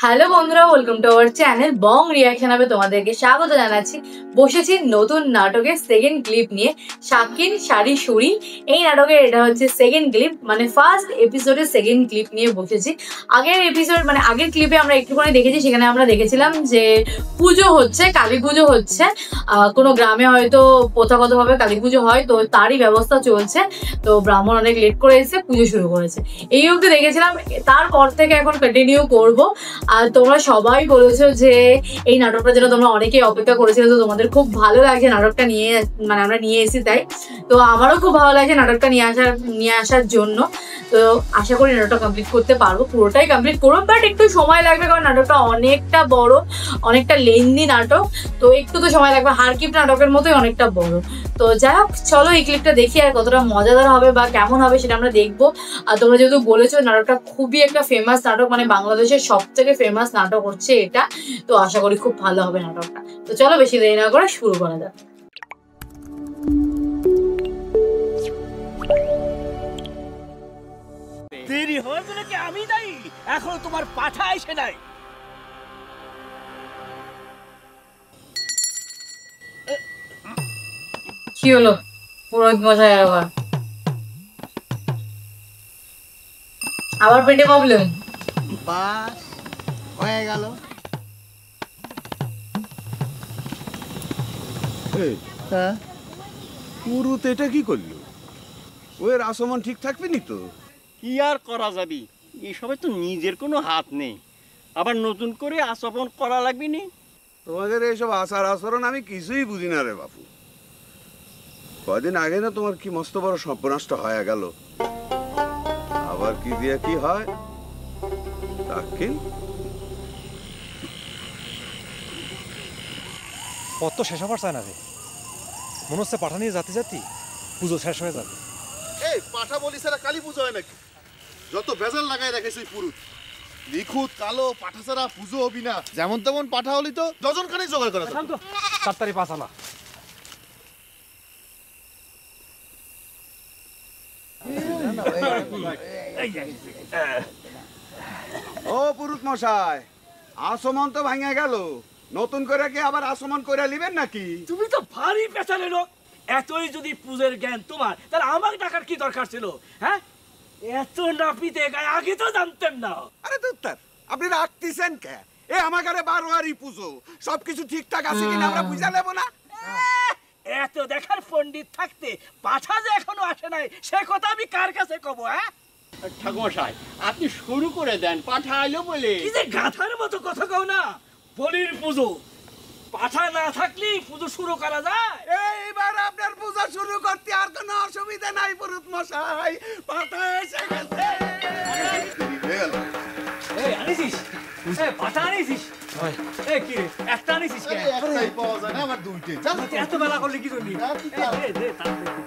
Hello বন্ধুরা, welcome to our channel Bong reaction. আমি তোমাদেরকে স্বাগত জানাচ্ছি। বসেছি নতুন নাটকের সেকেন্ড ক্লিপ নিয়ে, শাকিন শাড়ি সুরি। এই নাটকের এটা হচ্ছে সেকেন্ড ক্লিপ, মানে ফার্স্ট এপিসোডের সেকেন্ড ক্লিপ নিয়ে বসেছি। আগের এপিসোড মানে আগের ক্লিপে আমরা একটুখানি দেখেছি, সেখানে আমরা দেখেছিলাম যে পুজো হচ্ছে, কালী পুজো হচ্ছে। কোনো গ্রামে হয়তো প্রথাগতভাবে কালী পুজো হয়, তো তারই ব্যবস্থা চলছে। তো ব্রাহ্মণ অনেক লেট করে এসে পুজো শুরু করেছে, এই অবধি দেখেছিলাম। তারপর থেকে এখন কন্টিনিউ করবো। আর তোমরা সবাই বলেছো যে এই নাটকটা যেন তোমরা অনেকেই অপেক্ষা করেছিলে, তো তোমাদের খুব ভালো লাগছে নাটকটা নিয়ে, মানে আমরা নিয়ে এসেছি তাই। তো আমারও খুব ভালো লাগছে নাটকটা নিয়ে আসার জন্য। তো আশা করি নাটকটা কমপ্লিট করতে পারবো, পুরোটাই কমপ্লিট করবো, বাট একটু সময় লাগবে, কারণ নাটকটা অনেকটা বড়, অনেকটা লেন্দি নাটক। তো একটু তো সময় লাগবে, হারকিপ নাটকের মতোই অনেকটা বড়। তো যাই হোক, চলো এই ক্লিপটা দেখি, আর কতটা মজাদার হবে বা কেমন হবে সেটা আমরা দেখবো। আর তোমরা যেহেতু বলেছো নাটকটা খুবই একটা ফেমাস নাটক, মানে বাংলাদেশের সব থেকে ফেমাস নাটক হচ্ছে এটা, তো আশা করি খুব ভালো হবে নাটকটা। তো চলো বেশি দেরি না করে শুরু করা যাক। দেরি হয়েছে নাকি আমি দায়ী? এখন তোমার পাঠা এসে নাই। কি হলো পুরোহিত মশাই? আবার পেটে প্রবলেম? বাস হয়ে গেল। হ্যাঁ, পুরুত এটা কি করলো? ওর আসমান ঠিক থাকবে নি তো? কি আর করা যাবি, এসবে তো নিজের কোনো হাত নেই। আবার নতুন করে আচরণ করা লাগবে নি। তোমাদের এইসব আচার আচরণ আমি কিছুই বুঝি না রে বাপু। কদিন আগে না তোমার কি মস্ত বড় সর্বনাশটা হয়ে গেল, আবার কি দিয়ে কি হয় তাকে। পথ তো শেষ হবার চায় না রে, মনে হচ্ছে পাঠা নিয়ে জাতি জাতি পুজো শেষ হয়ে যাবে। এই পাঠা বলি সারা কালী পুজো হয় নাকি? যত বেজাল লাগাই রাখেছে ওই পুরুত, নিখুঁত কালো পাঠা ছাড়া পুজো হবি না। যেমন তেমন পাঠা হলি তো ডজন খানেক জোগাড় করা যেত। তাড়াতাড়ি পাছালা। ও পুরুত মশাই, আসমান তো ভাঙে গেল, নতুন করে কি আবার আসমান করে নিবেন নাকি? তুমি তো ভারী পেছালে লোক। এতই যদি পূজের জ্ঞান তোমার, তাহলে আমাকে টাকার কি দরকার ছিল? হ্যাঁ, এত নাপিতে গায়ে আগে তো জানতেন না। আরে দুত্তার, আপনি রাখতেছেন কে? এ আমার ঘরে বারোয়ারি পুজো, সবকিছু ঠিকঠাক আছে কিনা আমরা বুঝা নেবো না? এত দেখার পণ্ডিত থাকতে পাঠা যে এখনো আসে নাই, সে কথা আমি কার কাছে কব? হ্যাঁ ঠাকুমশাই, আপনি শুরু করে দেন, পাঠা আইলো বলে। কি যে গাধার মতো কথা কও না। বলির পুজো, পাঠা না থাকলে পুজো শুরু করা যায়? এইবার আপনার পূজা শুরু করতে আর কোনো অসুবিধা নাই পুরুত মশাই, পাঠা এসে গেছে। এই আনিছিস? এই পাঠা আনিছিস? এই কি রে, একটা আনিছিস কেন? একটাই পাওয়া যায় না, আমার দুইটে। এত বেলা করলে কি করবি? এই দে তাড়াতাড়ি।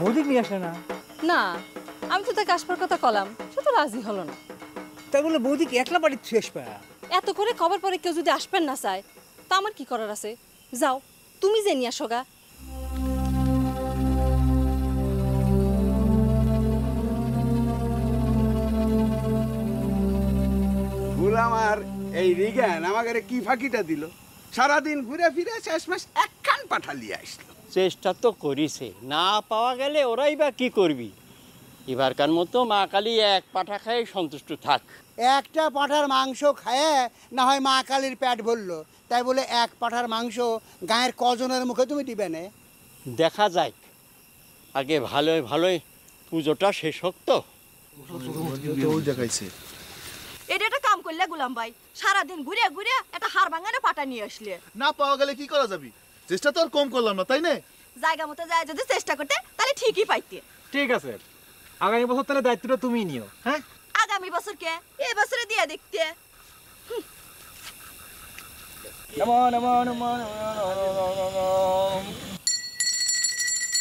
বৌদিক নিয়ে আসলে না? না, আমি তো তাকে আসবার কথা কলাম, সে তো রাজি হলো না। তাই বলে বৌদিকে একলা বাড়ির শেষ পায়। এত করে খবর পরে কেউ যদি আসবেন না চায়, তা আমার কি করার আছে? যাও, তুমি যে নিয়ে আসো গা। আমার এই রিগান আমাকে কি ফাঁকিটা দিল, সারাদিন ঘুরে ফিরে শেষমেশ একখান পাঠালিয়ে আসলো। চেষ্টা তো করিছে, না পাওয়া গেলে ওরাই বা কি করবি। এবারকার মতো মা কালী এক পাঠা খায় সন্তুষ্ট থাক। একটা পাঁঠার মাংস খায় না হয় মা কালীর পেট ভরলো, তাই বলে এক পাঁঠার মাংস গায়ের কজনের মুখে তুমি দিবে না? দেখা যাক, আগে ভালোই ভালোই পুজোটা শেষ হোক তো। দেখাইছে এটা একটা কাম করলে গুলাম ভাই, সারাদিন ঘুরে ঘুরে একটা হাড় ভাঙানো পাটা নিয়ে আসলে। না পাওয়া গেলে কি করা যাবি? চেষ্টা তো আর কম করলাম না, তাই না? জায়গা মতো যায় যদি চেষ্টা করতে তাহলে ঠিকই পাইতে। ঠিক আছে, আগামী বছর তাহলে দায়িত্বটা তুমিই নিও। হ্যাঁ, আগামী আগামী বছর কে এই বছরে দিয়া দেখতে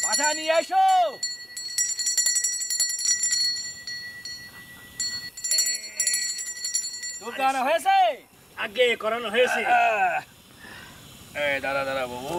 পাঠা নিয়ে এসো। দুধ করানো হয়েছে? আগে করানো হয়েছে। দাঁড়া দাঁড়া বাবু।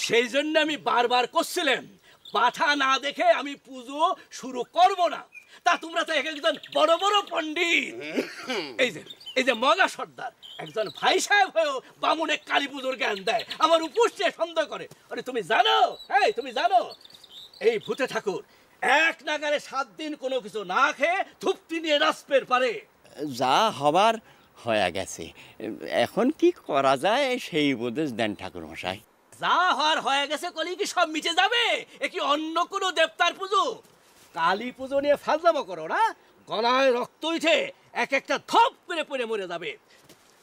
সেই জন্য আমি বারবার করছিলাম পাঠা না দেখে আমি পুজো শুরু করব না। তা তোমরা তো একজন বড় বড় পণ্ডিত, এই যে মগা সর্দার একজন ভাই সাহেব হয়েও বামুনে কালী পুজোর জ্ঞান দেয়, আমার উপস্থিত সন্দেহ করে। আরে তুমি জানো, তুমি জানো এই ভূতে ঠাকুর এক নাগারে 7 দিন কোনো কিছু না খেয়ে ধূপটি নিয়ে রাস্পের পারে। যা হবার হয়ে গেছে, এখন কি করা যায় সেই উপদেশ দেন ঠাকুর মশাই। যা হওয়ার হয়ে গেছে কলি কি সব মিটে যাবে? এ কি অন্য কোনো দেবতার পুজো? কালী পুজো নিয়ে ফাজলামো করো না, গলায় রক্ত উঠে এক একটা ধপ করে পড়ে মরে যাবে।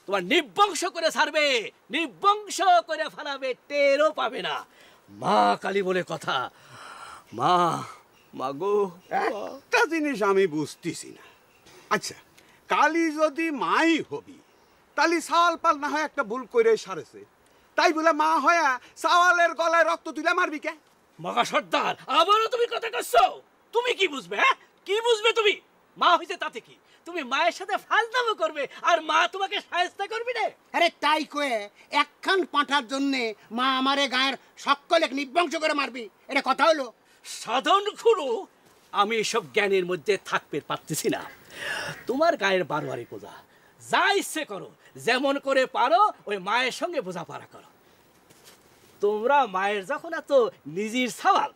তোমার নিবংশ করে ছাড়বে, নিবংশ করে ফেলাবে, টেরও পাবে না। মা কালী বলে কথা। মা মাগো, একটা জিনিস আমি বুঝতেছি না। আচ্ছা, কালী যদি মাই হবি তাহলে সাওয়াল পাল না হয় একটা ভুল করে সারেছে, তাই বলে মা হয়া সাওয়ালের গলায় রক্ত তুলে মারবি কে? মগা সর্দার, আবারও তুমি কথা করছো। তুমি কি বুঝবে? কি বুঝবে তুমি? মা হইছে তাতে কি? তুমি মায়ের সাথে ফাজলামো করবে আর মা তোমাকে সাহায্য করবি না? আরে তাই কয়ে একখান পাঁঠার জন্য মা আমারে গায়ের সকলে নিবংশ করে মারবি, এটা কথা হলো? সাধন খুড়ো, আমি এসব জ্ঞানের মধ্যে থাকতে পারতেছি না। তোমার গায়ের বারোয়ারি পূজা, যা ইচ্ছে করো, যেমন করে পারো ওই মায়ের সঙ্গে বোঝাপড়া করো। তোমরা মায়ের যখন এত নিজের সওয়াল,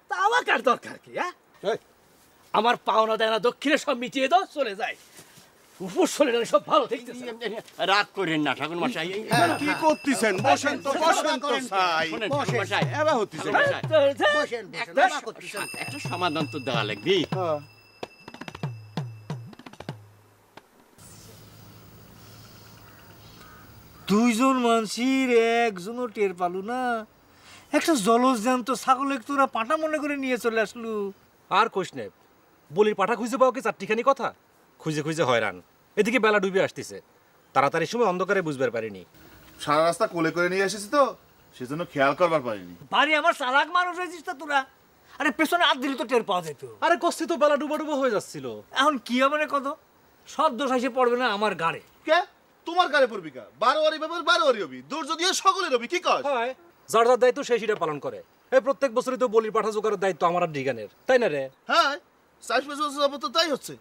তা আমাকে আর দরকার কি? আমার পাওনা দেনা দক্ষিণে সব মিটিয়ে দাও, চলে যায়। উপর চলে গেলে সব ভালো দেখতেছে। রাগ করেন না ঠাকুর মশাই। কি করতেছেন? বসেন তো, বসেন তো সাই। মশাই এবার হচ্ছে একটা সমাধান তো দেওয়া লাগবে। দুইজন মানুষের একজনও টের পালু না। একটা জলজ জ্যান্ত ছাগল তোরা পাটা মনে করে নিয়ে চলে আসলু। আর কোশ নে, বলির পাঠা খুঁজে পাও কি চারটিখানি কথা? খুঁজে খুঁজে হয়রান। এদিকে বেলা ডুবে আসতেছে, তাড়াতাড়ি সময় অন্ধকারে বুঝবার পারিনি। সারা রাস্তা কোলে করে নিয়ে এসেছি তো, সেজন্য খেয়াল করবার পারিনি। বাড়ি আমার চালাক মানুষ হয়েছিস তো তোরা। আরে পেছনে হাত দিলে তো টের পাওয়া যেত। আরে কষ্ট তো বেলা ডুবো ডুবো হয়ে যাচ্ছিল। এখন কি হবে না কত? সব দোষ এসে পড়বে না আমার গাড়ে। কে তোমার গাড়ি পড়বি কা? 12 ব্যাপার 12 হবি, দুর্য দিয়ে সকলের হবি। কি কাজ? হয় যার যার দায়িত্ব সেই সেটা পালন করে। এই প্রত্যেক বছরই তো বলির পাঠা জোগাড়ের দায়িত্ব আমার আর ডিগানের, তাই না রে? হ্যাঁ, 4 বছর যাবত তো তাই হচ্ছে।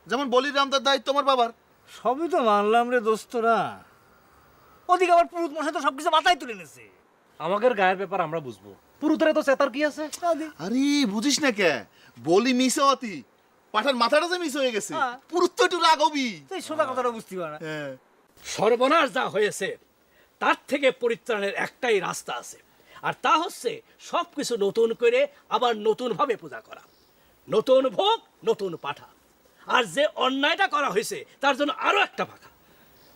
যেমন বলিরামদার দায়িত্ব আমার বাবার। সবই তো মানলাম রে দোস্তরা, ওদিকে আবার পুরুত মশাই তো সবকিছু মাথায় তুলে নিছে। আমাদের গায়ের ব্যাপার আমরা বুঝবো, পুরুতরে তো চেতার কি আছে? আরে বুঝিস না কে? বলি মিস হওয়াতি পাঠার মাথাটা যে মিস হয়ে গেছে, পুরুত তো একটু রাগ হবি। তুই সোজা কথাটা বুঝতে পার না। সর্বনাশ যা হয়েছে, তার থেকে পরিত্রাণের একটাই রাস্তা আছে, আর তা হচ্ছে সবকিছু নতুন করে আবার নতুন ভাবে পূজা করা। নতুন ভোগ, নতুন পাঠা। আর যে অন্যায়টা করা হয়েছে তার জন্য আরো একটা পাখা,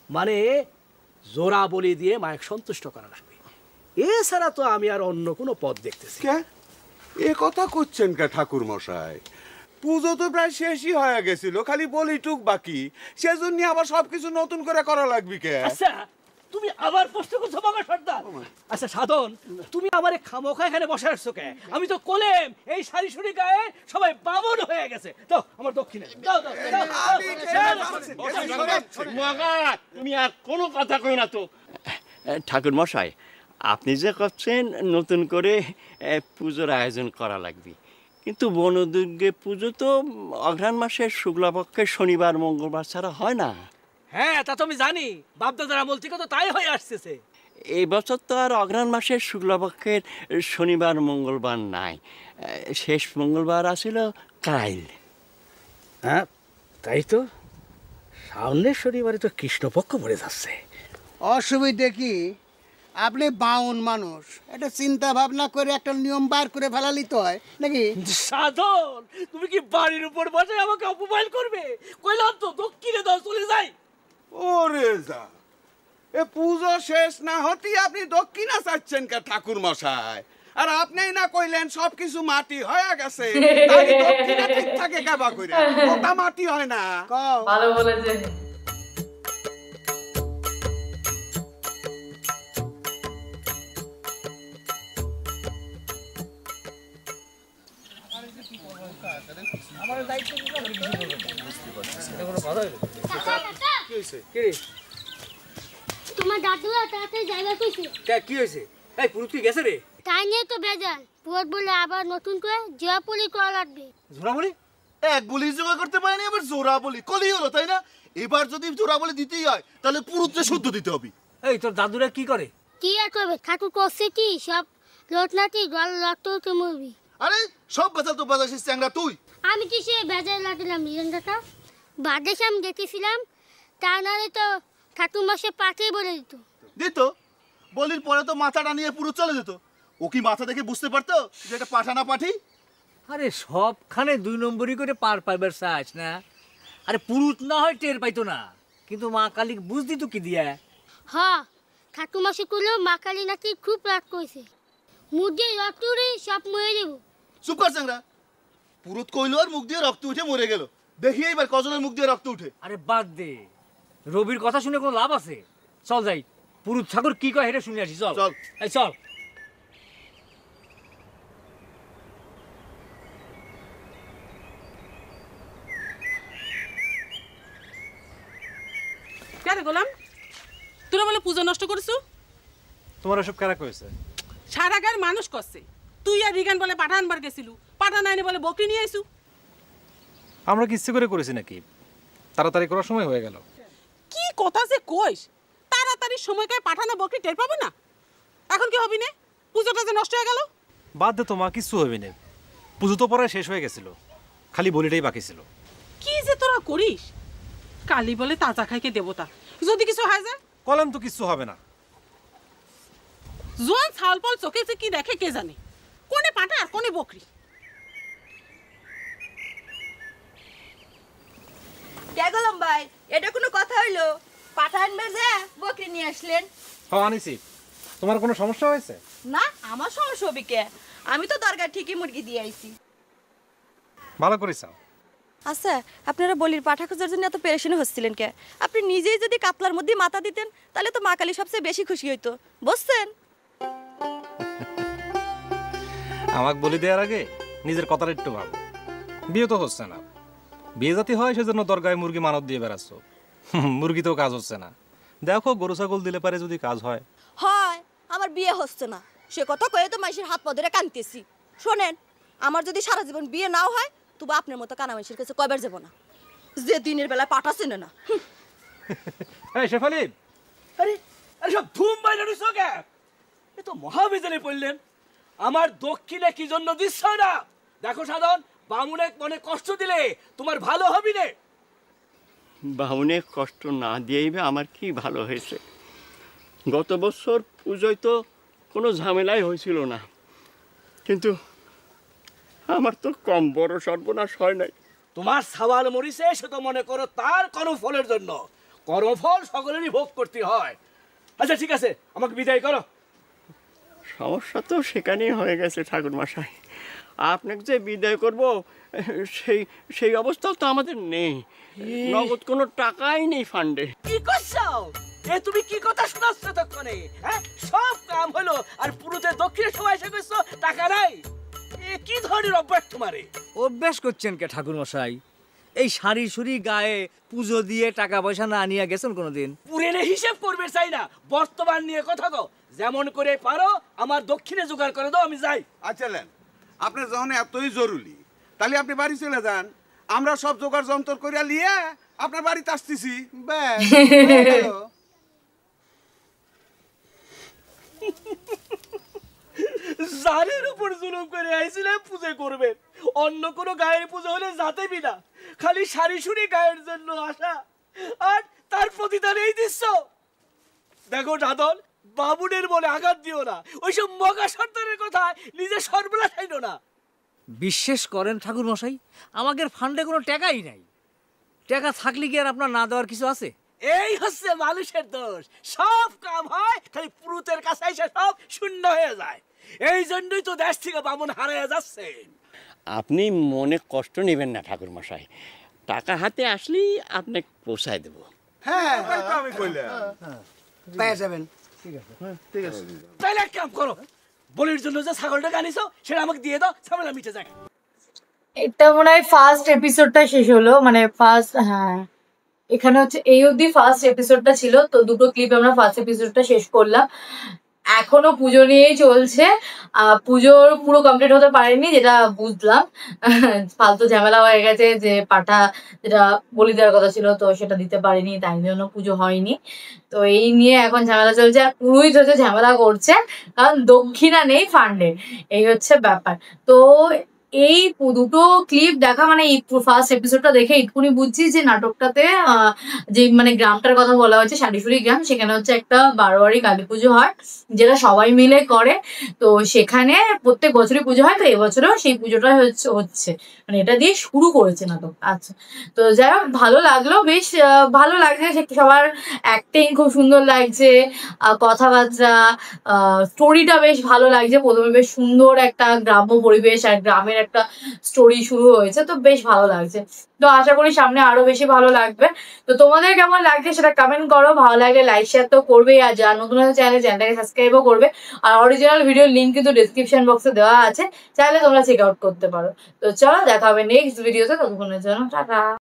মানে জোড়া বলি দিয়ে মায়ের সন্তুষ্ট করা লাগবে। এছাড়া তো আমি আর অন্য কোনো পথ দেখতেছি। এ কথা করছেন কে ঠাকুর মশাই? পুজো তো প্রায় শেষই হয়ে গেছিল, খালি বলিটুক বাকি, সেজন্য আবার সবকিছু নতুন করে করা লাগবে কে? আচ্ছা, তুমি আবার প্রশ্ন করছো মগা সর্দার? আচ্ছা সাধন, তুমি আমারে খামোখা এখানে বসে আসছো কে? আমি তো কোলেম এই শাড়ি শুড়ি গায়ে সবাই বামন হয়ে গেছে। দাও আমার দক্ষিণে, দাও দাও মগা, তুমি আর কোনো কথা কই না তো। ঠাকুর মশাই, আপনি যে করছেন নতুন করে পুজোর আয়োজন করা লাগবে, কিন্তু বনদুর্গে পুজো তো অঘ্রাণ মাসের শুক্লাপক্ষের শনিবার মঙ্গলবার ছাড়া হয় না। হ্যাঁ, তা তো আমি জানি, বাপদাদার আমল থেকে তো তাই হয়ে আসতেছে। এই বছর তো আর অঘ্রাণ মাসের শুক্লাপক্ষের শনিবার মঙ্গলবার নাই, শেষ মঙ্গলবার আসিল কাইল। হ্যাঁ তাই তো, সামনের শনিবারে তো কৃষ্ণপক্ষ পড়ে যাচ্ছে। অসুবিধে কি? আপনি বাউন মানুষ, এটা চিন্তা ভাবনা করে একটা নিয়ম বার করে ফেলালি তো হয় নাকি? সাধন, তুমি কি বাড়ির উপর বসে আমাকে অপমান করবে? কইলাম তো দক্ষিণে দাও, চলে যাই। ওরে যা, এ পুজো শেষ না হতেই আপনি দক্ষিণা চাচ্ছেন কে ঠাকুর মশাই? আর আপনি না কইলেন সবকিছু মাটি হয়ে গেছে, তাই দক্ষিণা ঠিক থাকে কেবা কইরা? ওটা মাটি হয় না। ভালো বলেছে। তোমার দাদু তাতে জায়গা কইছে। কি হয়েছে? এই পুরুত কি গেছে রে? তাই নিয়ে তো বেজাল। পুরত বলে আবার নতুন করে জোড়াপলি করা লাগবে। জোড়াবলি? এক বলি জোগাড় করতে পারিনি, আবার জোড়াবলি কলি হলো, তাই না? এবার যদি জোড়াবলি দিতেই হয় তাহলে পুরুত্রে শুদ্ধ দিতে হবে। এই তোর দাদুরা কি করে? কি আর করবে, ঠাকুর করছে কি সব লোটনাটি গল রক্ত মরবি। আরে সব বেজাল তো বাজাইছিস চ্যাংরা তুই। আমি কি সে বেজাল লাগালাম লিজনদাটা? বাদেশ আমি দেখেছিলাম, তা নাহলে তো ঠাকুর মাসে পাঠিয়ে বলে দিত। দিত? বলির পরে তো মাথাটা নিয়ে পুরো চলে যেত। ও কি মাথা দেখে বুঝতে পারতো যে এটা পাঠা না পাঠি? আরে সবখানে 2 নম্বরই করে পার পাইবার চাস না? আরে পুরুত না হয় টের পাইতো না, কিন্তু মা কালী বুঝ দিত কি দিয়া? হ্যাঁ, ঠাকুর মাসে করলেও মা কালী নাকি খুব রাগ করেছে, মুখ দিয়ে রক্ত উঠে সব মরে দেব। চুপ কর চ্যাংরা, পুরুত কইলো আর মুখ দিয়ে রক্ত উঠে মরে গেল। দেখি এইবার কজনের মুখ দিয়ে রক্ত উঠে। আরে বাদ দে, রবির কথা শুনে কোনো লাভ আছে? চল যাই, পুরুত ঠাকুর কি কয় এটা শুনে আসি। চল চল। এই চল। কেন গোলাম, তোরা বলে পূজা নষ্ট করছো? তোমার এসব কারা কইছে? সারা গায়ের মানুষ করছে। তুই আর রিগান বলে পাঠা আনবার গেছিলু, পাঠা নাইনে বলে বকরি নিয়ে আইসু। আমরা কি ইচ্ছে করে করেছি নাকি? তাড়াতাড়ি করার সময় হয়ে গেল। কি কথা যে কইস, তাড়াতাড়ি সময় কায় পাঠা না বকরি টের পাবো না? এখন কি হবি না? পুজোটা যে নষ্ট হয়ে গেল। বাদ দে তোমা, কিচ্ছু হবে না। পুজো তো পরে শেষ হয়ে গেছিল, খালি বলিটাই বাকি ছিল। কি যে তোরা করিস? কালী বলে তাজা খাইকে দেবতা, যদি কিছু হয় যায়? কলম তো কিচ্ছু হবে না। জোয়ান ছালপল চোখে যে কি দেখে কে জানে, কোনে পাঠা আর কোনে বকরি। কে গোলাম ভাই, এটা কোনো কথা হইলো? পাঠা আনবে যে বকরি নিয়ে আসলেন? হ্যাঁ আনিছি। তোমার কোনো সমস্যা হয়েছে? না, আমার সমস্যা হবে কে? আমি তো দরকার ঠিকই মুরগি দিয়ে আইছি। ভালো করেছ। আচ্ছা, আপনারা বলির পাঠা খোঁজার জন্য এত পেরেশানি হচ্ছিলেন কে? আপনি নিজেই যদি কাতলার মধ্যে মাথা দিতেন তাহলে তো মা কালী সবচেয়ে বেশি খুশি হইতো, বুঝছেন? আমাকে বলি দেওয়ার আগে নিজের কথাটা একটু ভাবো। বিয়ে তো হচ্ছে না, বিয়ে জাতি হয় সেজন্য দরগায় মুরগি মানত দিয়ে বেড়াচ্ছ। মুরগিতেও কাজ হচ্ছে না, দেখো গরু ছাগল দিলে পারে যদি কাজ হয়। হয়, আমার বিয়ে হচ্ছে না সে কথা কয়ে তো মানুষের হাত পা ধরে কাঁদতেছি। শোনেন, আমার যদি সারা জীবন বিয়ে নাও হয় তবু আপনার মতো কানা মানুষের কাছে কয়বার যাব না, যে দিনের বেলায় পাঠা চেনে না। এই শেফালি, আরে আরে সব ধুম বাইরে রইছো কে? এ তো মহাবিজনে পড়লেন। আমার দক্ষিণে কি জন্য দিচ্ছ না? দেখো সাধন, বামুনে মনে কষ্ট দিলে তোমার ভালো হবে না। বামুনে কষ্ট না দিয়েই বা আমার কি ভালো হয়েছে? গত বছর পুজোয় তো কোনো ঝামেলাই হয়েছিল না, কিন্তু আমার তো কম বড় সর্বনাশ হয় নাই। তোমার সাওয়াল মরিছে সে তো মনে করো তার কর্মফলের জন্য। কর্মফল সকলেরই ভোগ করতে হয়। আচ্ছা ঠিক আছে, আমাকে বিদায় করো। সমস্যা তো সেখানেই হয়ে গেছে ঠাকুর মশাই। আপনাকে যে বিদায় করব সেই অবস্থাও তো আমাদের নেই, নগদ কোনো টাকাই নেই ফান্ডে। কি করছো? এ তুমি কি কথা শোনাচ্ছ তখনে? হ্যাঁ, সব কাম হলো আর পুরুতে দক্ষিণে সময় এসে কইছো টাকা নাই। এ কি ধরনের অভ্যাস তোমারে? অভ্যাস করছেন কে ঠাকুর মশাই? এই সারি সুরি গায়ে পুজো দিয়ে টাকা পয়সা না নিয়ে গেছেন কোনোদিন? পুরেনে হিসেব করবে চাই না, বর্তমান নিয়ে কথা কও। যেমন করে পারো আমার দক্ষিণে জোগাড় করে দাও, আমি যাই। আচ্ছা লেন, আপনার যখন এতই জরুরি তাহলে আপনি বাড়ি চলে যান, আমরা সব জোগাড় যন্ত্র করে নিয়ে আপনার বাড়িতে আসতেছি। ব্যাস হয়ে গেল। জারের উপর জুলুম করে আইছিলাম পুজো করবেন, অন্য কোনো গায়ের পুজো হলে যাতেবি না, খালি সারি সুরি গায়ের জন্য আসা, আর তার প্রতিদান এই দিচ্ছ। দেখো সাধন, বাবুনের মনে আঘাত দিও না, ওইসব মগা সর্দারের কথা নিজে সর্বনাশ হইল না। বিশ্বাস করেন ঠাকুর মশাই, আমাদের ফান্ডে কোনো টাকাই নাই। টাকা থাকলে কি আর আপনার না দেওয়ার কিছু আছে? এই হচ্ছে মানুষের দোষ, সব কাম হয় খালি পুরুতের কাছে এসে সব শূন্য হয়ে যায়। এই জন্যই তো দেশ থেকে বামন হারিয়ে যাচ্ছে। আপনি মনে কষ্ট নেবেন না ঠাকুর মশাই, টাকা হাতে আসলেই আপনাকে পৌঁছায় দেব। হ্যাঁ তাই তো আমি কইলাম। পেয়ে যাবেন। ঠিক আছে তাহলে এক কাম করো, বলির জন্য যে ছাগলটা আনিছো সেটা আমাকে দিয়ে দাও, ঝামেলা মিটে যায়। এটা মনে হয় ফার্স্ট এপিসোডটা শেষ হলো, মানে ফার্স্ট, হ্যাঁ এখানে হচ্ছে এই অবধি ফার্স্ট এপিসোডটা ছিল। তো দুটো ক্লিপ আমরা ফার্স্ট এপিসোডটা শেষ করলাম, এখনো পুজো নিয়েই চলছে। পুজোর পুরো কমপ্লিট হতে পারেনি যেটা বুঝলাম, ফালতু ঝামেলা হয়ে গেছে, যে পাঠা যেটা বলি দেওয়ার কথা ছিল তো সেটা দিতে পারিনি, তাই জন্য পুজো হয়নি। তো এই নিয়ে এখন ঝামেলা চলছে, আর পুরোহিত হচ্ছে ঝামেলা করছে কারণ দক্ষিণা নেই ফান্ডে, এই হচ্ছে ব্যাপার। তো এই দুটো ক্লিপ দেখা মানে এই ফার্স্ট এপিসোডটা দেখে এটুকুনি বুঝছি যে নাটকটাতে যে মানে গ্রামটার কথা বলা হয়েছে শাড়িশুড়ি গ্রাম, সেখানে হচ্ছে একটা বারোয়ারি কালী পুজো হয় যেটা সবাই মিলে করে। তো সেখানে প্রত্যেক বছরই পুজো হয়, তো এবছরেও সেই পুজোটা হচ্ছে মানে এটা দিয়ে শুরু করেছে নাটক। আচ্ছা, তো যাই হোক ভালো লাগলো, বেশ ভালো লাগছে, সবার অ্যাক্টিং খুব সুন্দর লাগছে, কথাবার্তা, স্টোরিটা বেশ ভালো লাগছে। প্রথমে বেশ সুন্দর একটা গ্রাম্য পরিবেশ আর গ্রামের একটা স্টোরি শুরু হয়েছে, তো বেশ ভালো লাগছে। তো আশা করি সামনে আরো বেশি ভালো লাগবে। তো তোমাদের কেমন লাগছে সেটা কমেন্ট করো, ভালো লাগলে লাইক শেয়ার তো করবেই, আর যারা নতুন আছে চ্যানেলটাকে সাবস্ক্রাইবও করবে। আর অরিজিনাল ভিডিওর লিঙ্ক কিন্তু ডিসক্রিপশন বক্সে দেওয়া আছে, চাইলে তোমরা চেক আউট করতে পারো। তো চলো দেখা হবে নেক্সট ভিডিওতে, ততক্ষণের জন্য টাটা।